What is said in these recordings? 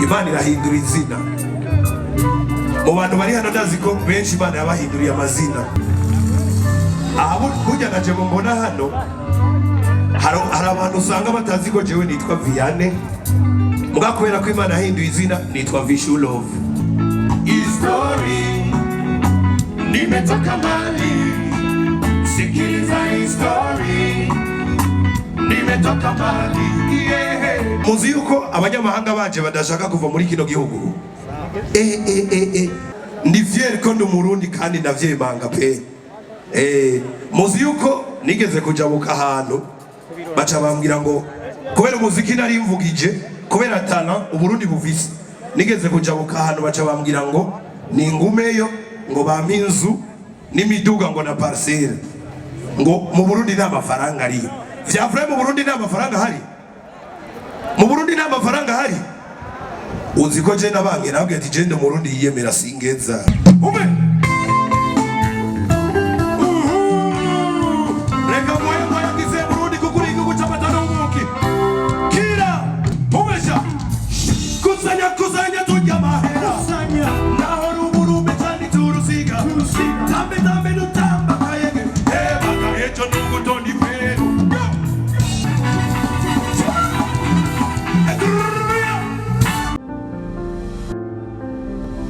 Imana irahindura izina. Mu bantu bari hano ndazi ko benshi Imana yabahinduriye amazina. Aha burya naje mbona hano hari abantu usanga batazi ko jewe nitwa Vianney, muga kubera ko Imana yahinduye izina nitwa Vishu Love. History nimetoka mbali, sikiliza history nimetoka mbali. Muzi yuko abanyamahanga baje badashaka kuva muri kino gihugu. Ndi fier ko ndi Umurundi kandi ndavyemanga pe. Muzi yuko nigeze kujabuka ahantu baca bambwira ngo kubera umuziki nari mvugije, kubera tana Uburundi buvise, nigeze kujabuka ahantu baca bambwira ngo ni ngumeyo ngo bampa inzu n'imiduga ngo na parcelle, ngo mu Burundi nta mafaranga ari. Vya vrai mu Burundi nta mafaranga hari? Mu Burundi nta mafaranga hari? Uzi ko je nabange nabwiye ati je ndi Murundi yiyemera singeza. Ume reka moyo moyo kize Burundi kukuri igihugu cy'amatara umuki. Kira umesha kusanya kusanya tujya mahera kusanya naho ruburume cyane turusiga tambe tambe nutamba kayege baka ejo nugutondi peru.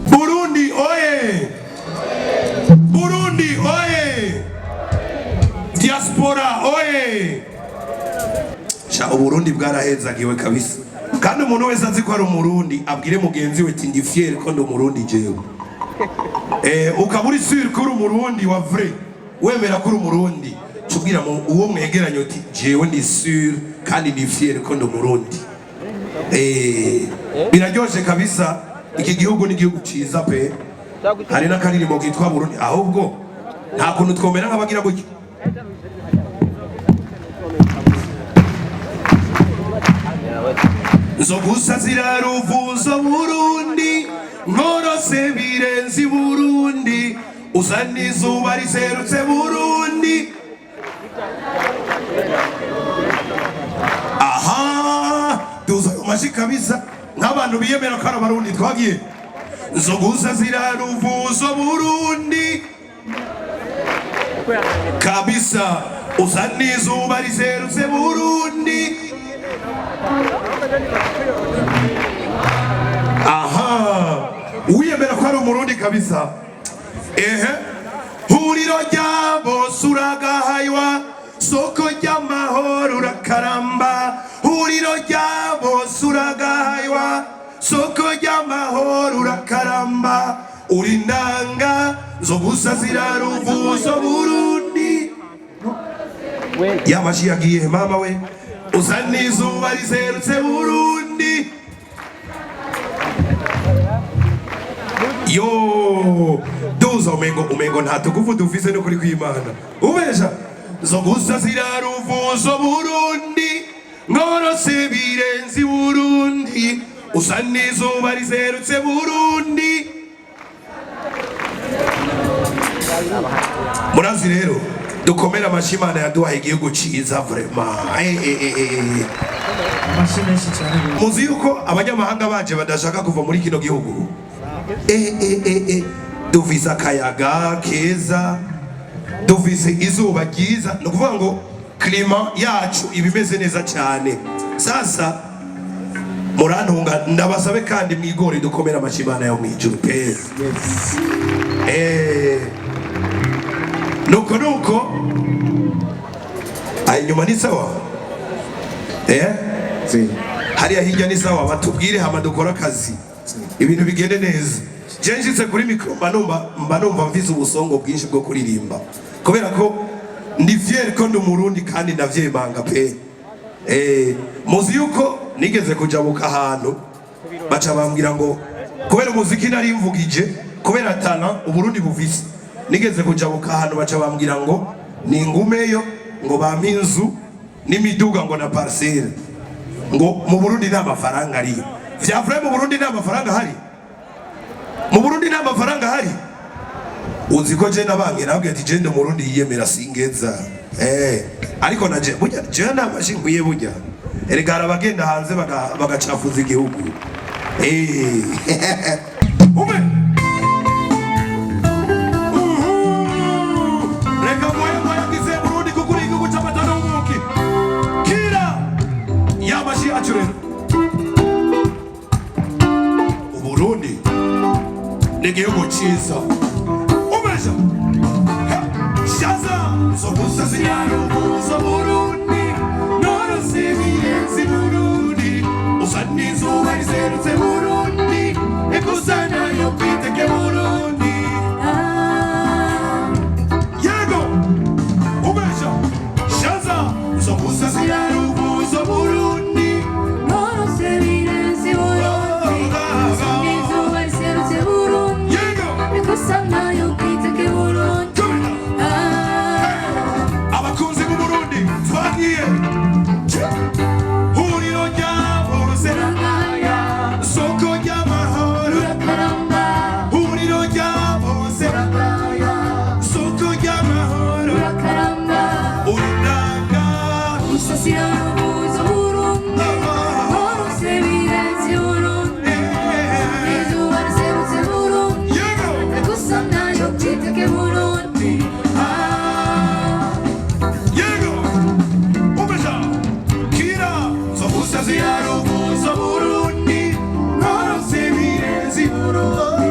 Burundi oye! Burundi oye! Diaspora oye! Cha Burundi bwarahezagiwe kabisa. Kandi umuntu wese azi ko ari Umurundi abwire mugenzi we ati ndi fier ko ndi Umurundi jewe. Ukaburi sûr ko uri Umurundi wa vrai. Wemera ko uri Umurundi. Cubwira mu uwo mwegeranye uti jewe ndi sûr kandi ndi fier ko ndi Umurundi. Biraryoshe kabisa. Iki gihugu ni gihugu ciza pe. Hari n'akaririmbo kitwa Burundi, ahubwo nta kuntu twomera nk'abagira gutyo. Nzogusa ziraruvuzo Burundi, nkorose birenzi Burundi, uzana izuba riserutse Burundi. Aha, tuza umashi kabisa. Nk'abantu biyemera ko ari Abarundi twagiye. Nzogusa ziraruvuzo Burundi kabisa, uzana izuba riserutse Burundi. Aha, wiyemera ko ari Umurundi kabisa. Huriro ryabo suragahaywa, soko ry'amahoro urakaramba. Huriro ryabo suragahaywa, soko ry'amahoro urakaramba. Urindanga nzogusa ziraruvuzo Burundi. Yamashi yagiye mama we, uzana izuba riserutse Burundi. Yo duza umengo nta tugufu dufise no kuri kw'Imana. Ubesha nzogusa ziraruvuzo Burundi, nkorose birenzi Burundi, uzana izuba riserutse Burundi. Murazi rero dukomera amashi Imana yaduhaye igihugu ciza vraiment. Muzi yuko abanyamahanga baje badashaka kuva muri kino gihugu. Dufise akayaga keza, dufise izuba ryiza, no kuvuga ngo klima yacu ibimeze neza cyane. Sasa murantunga ndabasabe kandi mwigore dukomera amashi Imana yo mwijuru pe. Nuko inyuma ni sawa? Hariya hirya ni sawa, batubwire hama dukora akazi ibintu bigende neza. Jenjitse kuri mikro mba numva mvise ubusongo bwinshi bwo kuririmba, kubera ko ndi fier ko ndi Umurundi kandi ndavyemanga pe. Muzi yuko nigeze kujabuka ahantu baca bambwira ngo kubera umuziki nari mvugije, kubera tana Uburundi buvise, nigeze kujabuka ahantu baca bambwira ngo ni ngumeyo ngo bampa inzu n'imiduga ngo na parcelle, ngo mu Burundi nta mafaranga ari. Vya vrai mu Burundi nta mafaranga hari? Mu Burundi nta mafaranga hari? Uzi ko je nabange nabwiye ati je ndi Murundi yiyemera singeza. Ariko naje burya je nta mashinguye burya. Erega arabagenda hanze bagacafuza igihugu. Ume reka moya gize Burundi kukuri igihugu cy'amata n'ubuki kira yamashi yacu rero Uburundi ni igihugu cyiza umesha shaza zo gusaza yarubuza Burundi norose biyenzi Burundi usana izuba riserutse Burundi ekusana yo kwiteke Burundi yego umesha shaza zo gusaza yarubuza Burundi norose biyenzi Burundi usana izuba riserutse Burundi ekusana yo kwiteke Burundi abakunzi b'u Burundi twagiye huriro ryabo serangaya soko ry'amahoro huriro ryabo serangaya soko ry'amahoro urudanga usasira ubuza Burundi norose biyenzi Burundi izuba riserutse Burundi ekusana yo kwiteke Burundi ziyarubuza Burundi norose biyenzi Burundi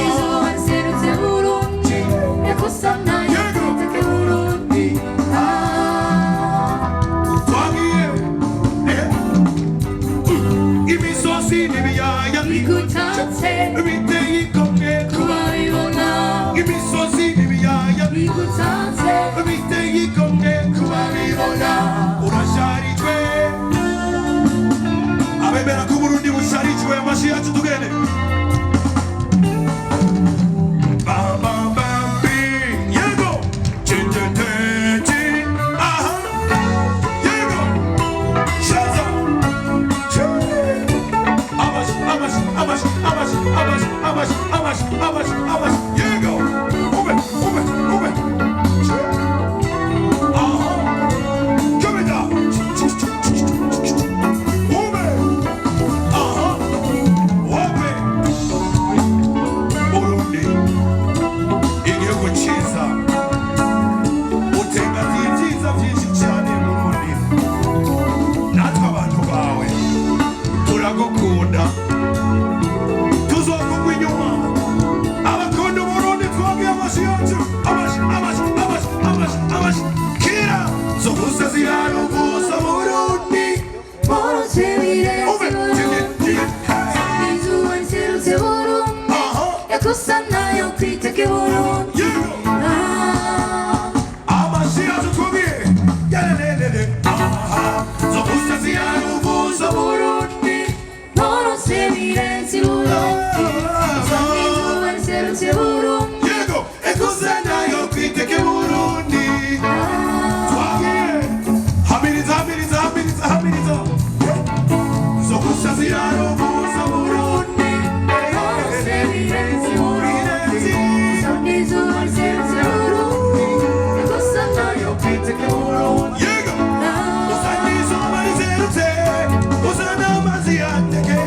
izuba riserutse Burundi ekusana yo kwiteke Burundi twagiye imisozi n'ibiyaya bigutatse biteye igomwe kubabibona imisozi n'ibiyaya bigutatse biteye igomwe kubabibona urasharijwe abemera ko Burundi busharijwe amashi yacu tugende yego chenjeteti aha yego shaza amash yego ube aha komeda ube aha wabe Burundi igihugu cyiza uteganya ibyiza byinshi cyane Burundi natwe abantu bawe turagukunda tuzokugwa inyuma abakunda Burundi twabwiye amashi yacu amashi kira zo gusa zirarubuza Burundi norose biyenzi Burundi izuba riserutse Burundi ekusana yo kwiteke Burundi amashi yacu twabwiye zo gusa zirarubuza Burundi norose biyenzi Burundi izuba riserutse Burundi yego ekusana yo kwiteke Burundi twagiye hamiriza zo gusa zirarubuza Burundi norose biyenzi Burundi usana izuba riserutse Burundi ekusana yo kwiteke Burundi yego usana izuba riserutse usana amazi yateke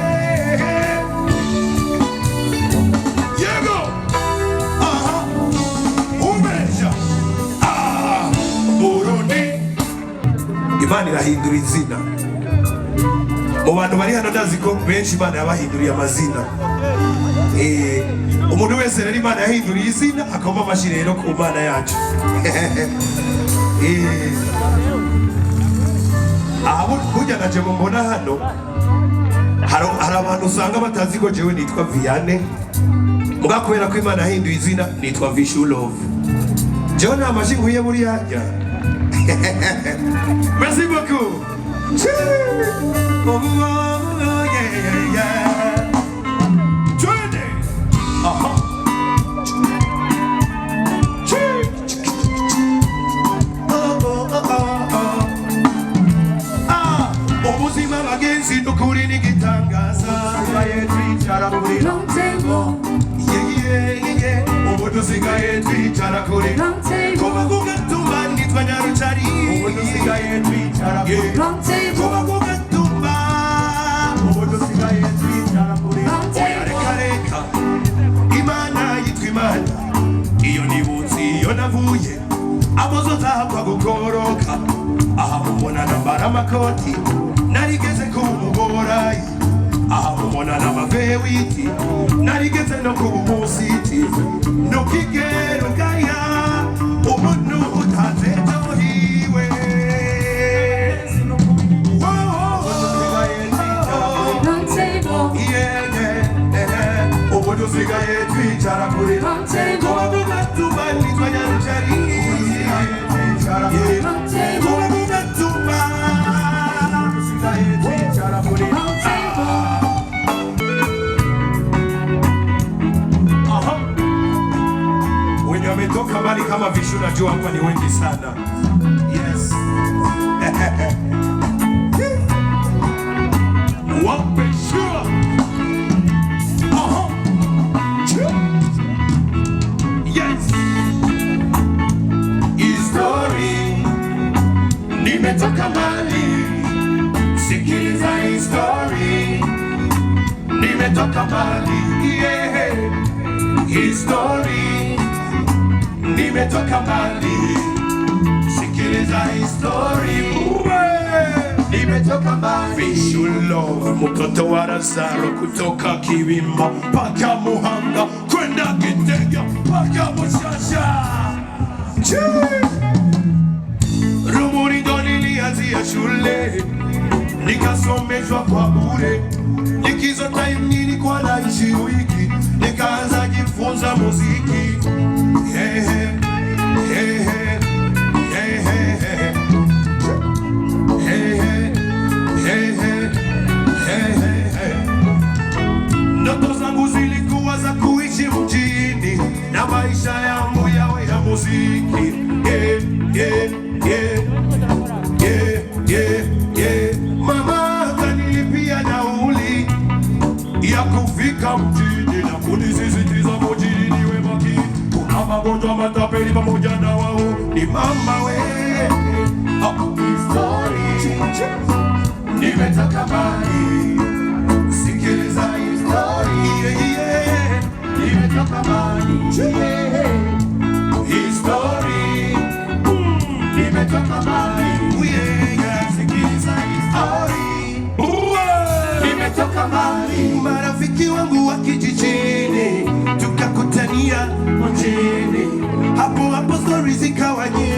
yego aha umesha Burundi Imana irahindura izina mu bantu bari hano ndazi ko benshi Imana yabahinduriye amazina umuntu wese rero Imana yahinduriye izina akoma amashi rero ku Mana yacu aha burya naje mbona hano hari abantu usanga batazi ko jewe nitwa Vianney muga kubera ko Imana yahinduye izina nitwa Vishulove jewe nta mashi nkwiye muri hajya merci beaucoup aha ubuzima bagenzi n'ukuri n'igitangaza twicara kuri long table ubu dusigaye twicara kuri kuba kugatuma nitwa Nyarucari ubu dusigaye twicara kuri long table kuba kugatuma ubu dusigaye twicara amuzoza kwa gukoroka ahamubona nambara amakoti narigeze kumugora ahamubona n'amavewiti narigeze no kubumusiti nukigero gaya umuntu utazejohiwe umuntu usigaye twicara kuri kuba mugatuma nitwa nyarucari kuba mugatuma usigaye twicara kuri wenye wametoka mbali kama vishu najua hapa ni wengi sana. Yes. Wape sure. Yes. History nimetoka mbali, sikiliza history nimetoka mbali, yeah. History nimetoka mbali, sikiliza history nimetoka mbali. Vishu love mtoto wa Lazaro kutoka Kibimba paka Muhanga kwenda Kitega paka Mushasha. Rumuri ndo nilianzia shule nikasomeshwa kwa bure, likizo time nilikuwa naishi wiki nikaanza jifunza muziki. Hey, hey, hey, hey, hey, hey, hey. Hey, hey, hey, hey, hey, hey. Ndoto zangu zilikuwa za kuishi mjini na maisha yangu yawe ya muziki. Yeah, yeah, yeah, yeah, yeah, yeah. Mama kanilipia nauli ya kufika mjini na kunisisitiza mjini niwe makini. Kuna magonjwa matapeli pamoja na wao ni mama we. Nimetoka mbali, sikiliza history, yeah, yeah. Nimetoka mbali, yeah. History, nimetoka mbali, yeah. Sikiliza history, nimetoka mbali. Marafiki wangu wa kijijini tukakutania mjini, hapo hapo stories zikawa nyingi.